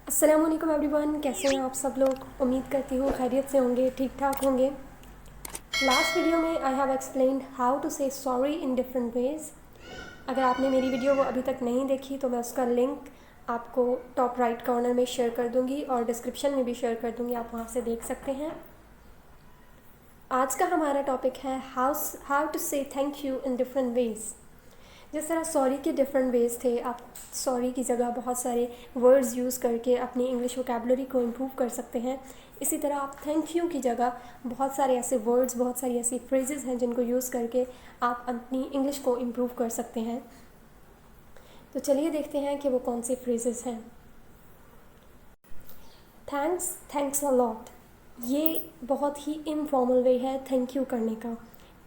अस्सलाम वालेकुम एवरीवन, कैसे हैं आप सब लोग। उम्मीद करती हूँ खैरियत से होंगे, ठीक ठाक होंगे। लास्ट वीडियो में I have explained how to say sorry in different ways. अगर आपने मेरी वीडियो को अभी तक नहीं देखी तो मैं उसका लिंक आपको टॉप राइट कॉर्नर में शेयर कर दूँगी और डिस्क्रिप्शन में भी शेयर कर दूँगी, आप वहाँ से देख सकते हैं। आज का हमारा टॉपिक है how to say thank you in different ways. जिस तरह सॉरी के डिफरेंट वेज़ थे, आप सॉरी की जगह बहुत सारे वर्ड्स यूज़ करके अपनी इंग्लिश वोकैबुलरी को इम्प्रूव कर सकते हैं। इसी तरह आप थैंक यू की जगह बहुत सारे ऐसे वर्ड्स, बहुत सारी ऐसी फ्रेजेस हैं जिनको यूज़ करके आप अपनी इंग्लिश को इम्प्रूव कर सकते हैं। तो चलिए देखते हैं कि वो कौन से फ्रेजेस हैं। थैंक्स अ लॉट, ये बहुत ही इनफॉर्मल वे है थैंक यू करने का।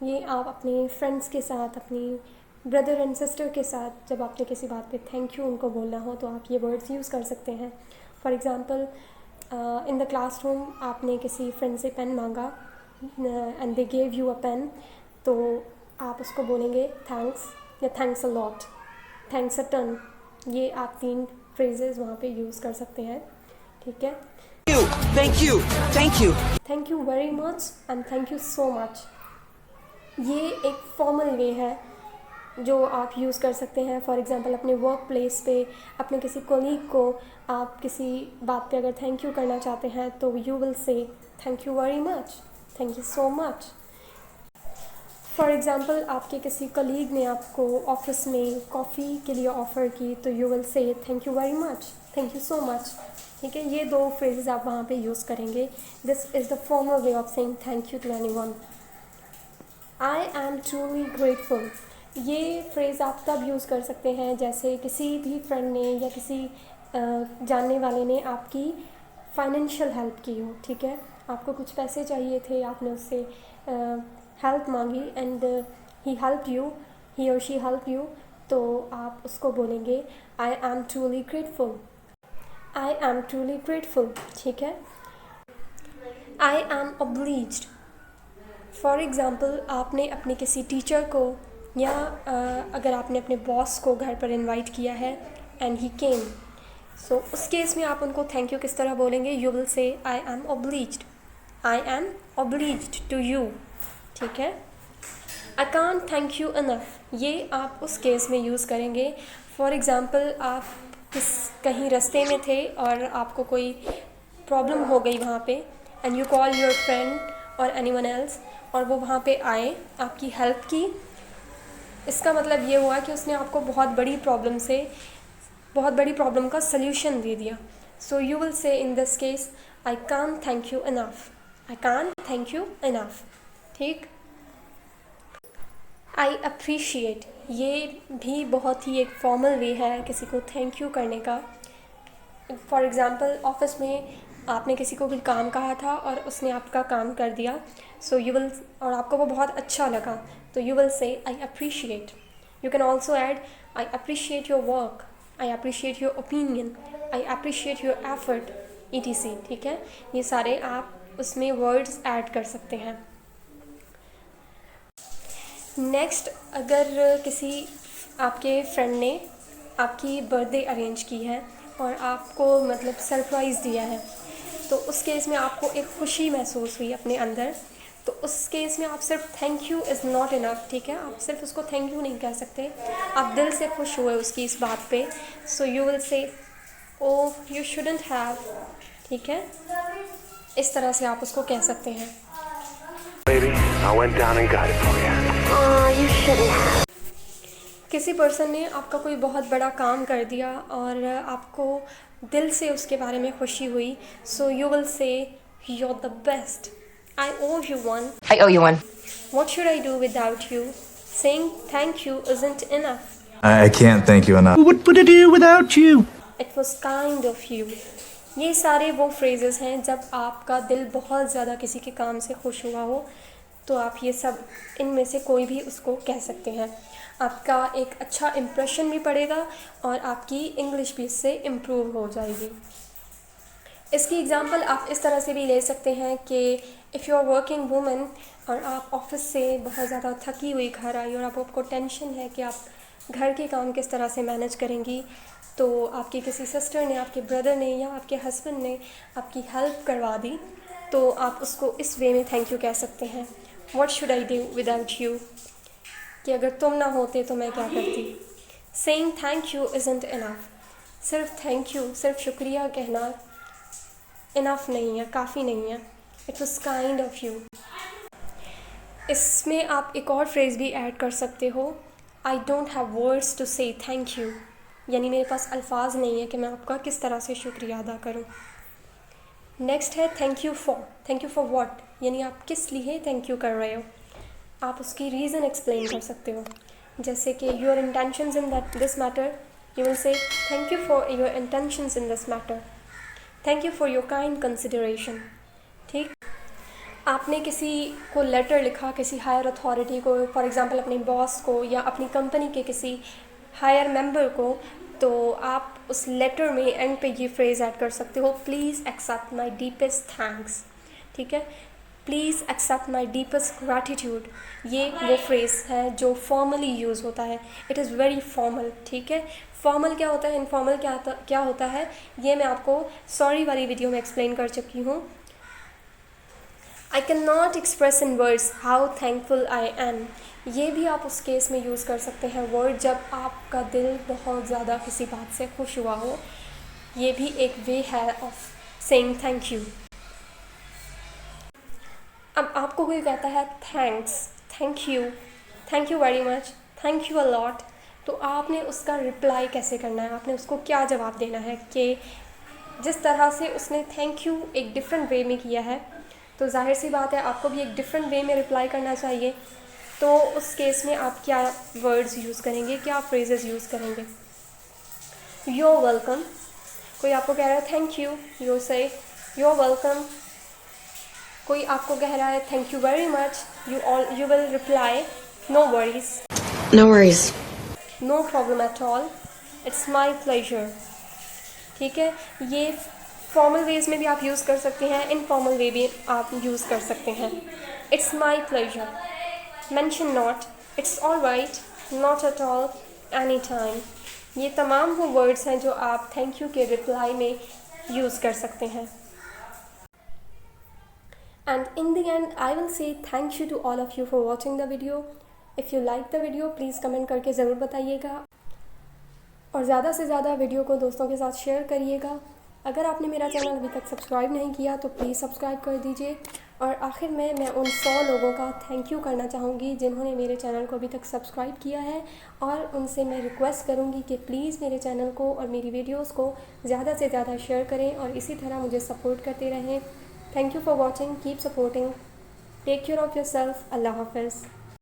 ये आप अपने फ्रेंड्स के साथ, अपनी ब्रदर एंड सिस्टर के साथ जब आपने किसी बात पे थैंक यू उनको बोलना हो तो आप ये वर्ड्स यूज़ कर सकते हैं। For example, in the classroom आपने किसी फ्रेंड से पेन मांगा and they gave you a pen, तो आप उसको बोलेंगे थैंक्स या thanks a lot, thanks a ton. ये आप 3 फ्रेजेस वहाँ पे यूज़ कर सकते हैं, ठीक है। Thank you, thank you. Thank you very much and thank you so much, ये एक फॉर्मल वे है जो आप यूज़ कर सकते हैं। फॉर एग्ज़ाम्पल, अपने वर्क प्लेस पे अपने किसी कोलीग को आप किसी बात पे अगर थैंक यू करना चाहते हैं तो यू विल से thank you very much, thank you so much. For example, आपके किसी कोलीग ने आपको ऑफिस में कॉफ़ी के लिए ऑफ़र की तो यू विल से thank you very much, thank you so much, ठीक है। ये 2 फ्रेजेस आप वहाँ पे यूज़ करेंगे। This is the formal way of saying thank you to anyone. I am truly grateful, ये फ्रेज़ आप तब यूज़ कर सकते हैं जैसे किसी भी फ्रेंड ने या किसी जानने वाले ने आपकी फाइनेंशियल हेल्प की हो, ठीक है। आपको कुछ पैसे चाहिए थे, आपने उससे हेल्प मांगी एंड ही हेल्प यू, ही और शी हेल्प यू, तो आप उसको बोलेंगे आई am truly grateful, I am truly grateful, ठीक है। आई एम ऑब्लीज्ड, फॉर एग्ज़ाम्पल, आपने अपने किसी टीचर को या अगर आपने अपने बॉस को घर पर इनवाइट किया है एंड ही केम, सो उस केस में आप उनको थैंक यू किस तरह बोलेंगे। You will say I am obliged, I am obliged to you, ठीक है। I can't thank you enough, ये आप उस केस में यूज़ करेंगे। फॉर एग्ज़ाम्पल, आप कहीं रास्ते में थे और आपको कोई प्रॉब्लम हो गई वहाँ पे and you call your friend और एनीवन एल्स, और वो वहाँ पे आए, आपकी हेल्प की। इसका मतलब ये हुआ कि उसने आपको बहुत बड़ी प्रॉब्लम का सल्यूशन दे दिया। सो you will say in this case I can't thank you enough, I can't thank you enough, ठीक। आई अप्रिशिएट, ये भी बहुत ही एक फॉर्मल वे है किसी को थैंक यू करने का। फॉर एग्ज़ाम्पल, ऑफिस में आपने किसी को भी काम कहा था और उसने आपका काम कर दिया, सो यू विल, और आपको वो बहुत अच्छा लगा, तो you will say I appreciate. You can also add I appreciate your work, I appreciate your opinion, I appreciate your effort, ETC, ठीक है। ये सारे आप उसमें वर्ड्स ऐड कर सकते हैं। नेक्स्ट, अगर किसी आपके फ्रेंड ने आपकी बर्थडे अरेंज की है और आपको मतलब सरप्राइज़ दिया है, तो उस केस में आपको एक ख़ुशी महसूस हुई अपने अंदर, तो उस केस में आप सिर्फ thank you is not enough, ठीक है। आप सिर्फ उसको थैंक यू नहीं कह सकते, आप दिल से खुश हुए उसकी इस बात पे, सो यू विल से ओ यू शुडंट हैव, ठीक है। इस तरह से आप उसको कह सकते हैं। Baby, I went down and got it for you. You shouldn't have. किसी पर्सन ने आपका कोई बहुत बड़ा काम कर दिया और आपको दिल से उसके बारे में खुशी हुई, सो यू विल से you're the best, I owe you one, I owe you one. what should I do without you, saying thank you isn't enough, I can't thank you enough. What would I do without you? it was kind of you। ये सारे वो phrases हैं जब आपका दिल बहुत ज़्यादा किसी के काम से खुश हुआ हो, तो आप ये सब इनमें से कोई भी उसको कह सकते हैं। आपका एक अच्छा इम्प्रेशन भी पड़ेगा और आपकी इंग्लिश भी इससे इम्प्रूव हो जाएगी। इसकी एग्ज़ाम्पल आप इस तरह से भी ले सकते हैं कि if you are working women और आप ऑफिस से बहुत ज़्यादा थकी हुई घर आई और आपको टेंशन है कि आप घर के काम किस तरह से मैनेज करेंगी, तो आपकी किसी सिस्टर ने, आपके ब्रदर ने या आपके हस्बैंड ने आपकी हेल्प करवा दी, तो आप उसको इस वे में थैंक यू कह सकते हैं, what should I do without you, कि अगर तुम ना होते तो मैं क्या करती। Saying thank you isn't enough, सिर्फ थैंक यू, सिर्फ शुक्रिया कहना इनफ नहीं है, काफ़ी नहीं है। It was kind of you. इसमें आप एक और फ्रेज़ भी ऐड कर सकते हो, I don't have words to say thank you, यानी मेरे पास अल्फाज नहीं है कि मैं आपका किस तरह से शुक्रिया अदा करूं। नेक्स्ट है थैंक यू फॉर व्हाट, यानी आप किस लिए थैंक यू कर रहे हो, आप उसकी रीज़न एक्सप्लेन कर सकते हो। जैसे कि your intentions in this matter, you will से thank you for your intentions in this matter, thank you for your kind consideration. ठीक, आपने किसी को लेटर लिखा, किसी हायर अथॉरिटी को, फॉर एग्ज़ाम्पल अपने बॉस को या अपनी कंपनी के किसी हायर मेंबर को, तो आप उस लेटर में एंड पे ये फ्रेज़ ऐड कर सकते हो, please accept my deepest thanks. ठीक है, please accept my deepest gratitude, ये वो फ्रेज़ है जो फॉर्मली यूज़ होता है, इट इज़ वेरी फॉर्मल। ठीक है, फॉर्मल क्या होता है, इनफॉर्मल क्या होता है, ये मैं आपको सॉरी वाली वीडियो में एक्सप्लेन कर चुकी हूँ। I can not express in words how thankful I am, ये भी आप उस केस में यूज़ कर सकते हैं वर्ड जब आपका दिल बहुत ज़्यादा किसी बात से खुश हुआ हो, ये भी एक वे है ऑफ सेइंग थैंक यू। अब आपको कोई कहता है thanks, thank you very much, thank you a lot, तो आपने उसका रिप्लाई कैसे करना है, आपने उसको क्या जवाब देना है कि जिस तरह से उसने थैंक यू एक डिफरेंट वे में किया है, तो जाहिर सी बात है आपको भी एक डिफरेंट वे में रिप्लाई करना चाहिए। तो उस केस में आप क्या वर्ड्स यूज़ करेंगे, क्या फ्रेजेस यूज़ करेंगे। यू आर वेलकम, कोई आपको कह रहा है thank you, you say you are welcome. कोई आपको कह रहा है thank you very much, you will reply no worries, No worries. No problem at all, it's my pleasure. ठीक है, ये फॉर्मल वेज में भी आप यूज़ कर सकते हैं, इनफॉर्मल वे भी आप यूज़ कर सकते हैं। It's my pleasure, mention not, it's all right, not at all, any time, ये तमाम वो वर्ड्स हैं जो आप थैंक यू के रिप्लाई में यूज़ कर सकते हैं। And in the end, I will say thank you to all of you for watching the video. If you like the video, please comment करके ज़रूर बताइएगा और ज़्यादा से ज़्यादा वीडियो को दोस्तों के साथ शेयर करिएगा। अगर आपने मेरा चैनल अभी तक सब्सक्राइब नहीं किया तो प्लीज़ सब्सक्राइब कर दीजिए। और आखिर में मैं उन 100 लोगों का थैंक यू करना चाहूँगी जिन्होंने मेरे चैनल को अभी तक सब्सक्राइब किया है, और उनसे मैं रिक्वेस्ट करूँगी कि प्लीज़ मेरे चैनल को और मेरी वीडियोज़ को ज़्यादा से ज़्यादा शेयर करें और इसी तरह मुझे सपोर्ट करते रहें। Thank you for watching. Keep supporting. Take care of yourself. Allah Hafiz.